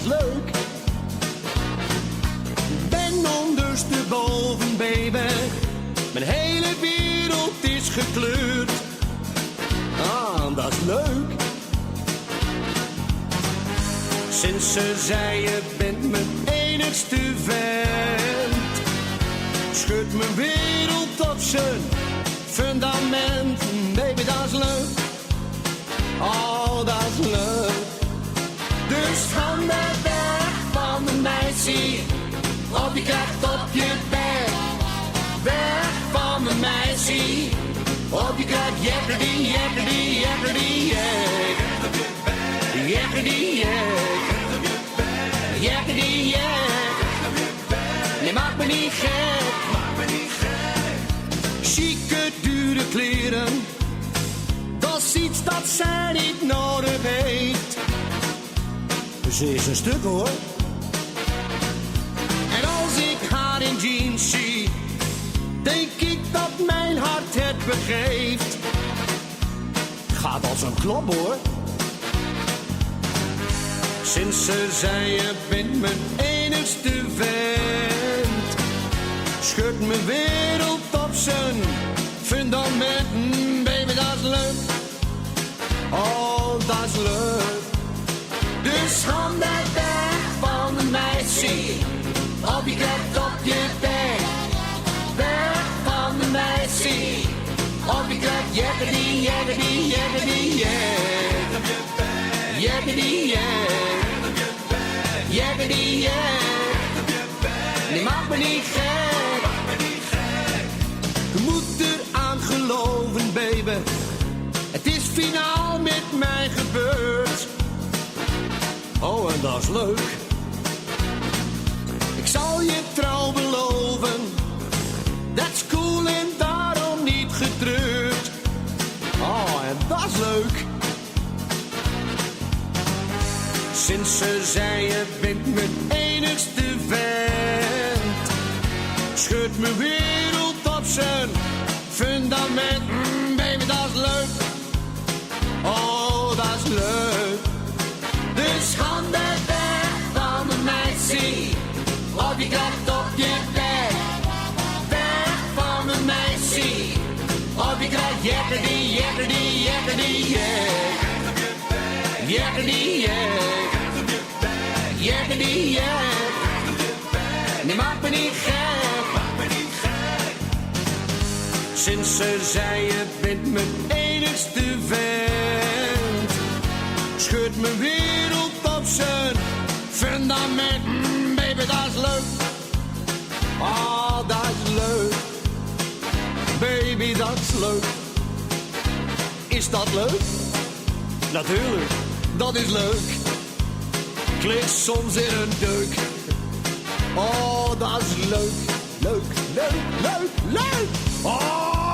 is leuk. Ben ondersteboven, baby. Mijn hele wereld is gekleurd. Ah, dat is leuk. Sinds ze zei je bent mijn enigste vent, schudt mijn wereld op zijn fundament. Baby, dat is leuk. Oh, dat is leuk. Dus van de weg van de meisje, op je krijgt op je bek. Weg van de meisje, op je krijgt jekkerdie, jekkerdie, jekkerdie, jek. Jekkerdie, jek. Jekkerdie, jek. Nee, maak me niet gek. Chique, dure kleren, dat is iets dat zij niet nodig heeft. Ze is een stuk, hoor. En als ik haar in jeans zie, denk ik dat mijn hart het begeeft. Gaat als een klop, hoor. Sinds ze zei je bent mijn enigste vent, schudt mijn wereld op zijn fundament. Baby, dat is leuk. Oh, dat is leuk. Dus van de weg van een meisje, op je krijgt op je bek. Weg van een meisje, op je krijgt jekkerdie, jekkerdie, jekkerdie, jek. Jekkerdie, jek. Jekkerdie, jek. Nee, maak me niet gek. Je moet eraan geloven, baby. Het is finaal met mij gebeurd. Oh, en dat is leuk. Ik zal je trouw beloven. That's cool en daarom niet getreurd. Oh, en dat is leuk. Sinds ze zei je bent mijn enigste vent, schudt mijn wereld op zijn fundament. Baby, dat is leuk. Oh, dat is leuk. Dus van de weg van een meisje, op je krijgt op je bek. Weg van een meisje, op je krijgt jekkerdie, jekkerdie, jekkerdie, jek. Jekkerdie, jek. Jekkerdie, jek. Nee, maak me niet gek. Sinds ze zei je bent mijn enigste vent, schudt mijn wereld op zijn fundament. Baby, dat is leuk. Oh, dat is leuk. Baby, dat is leuk. Is dat leuk? Natuurlijk, dat is leuk. Klik soms in een deuk. Oh, dat is leuk. Leuk, leuk, leuk, leuk. Oh!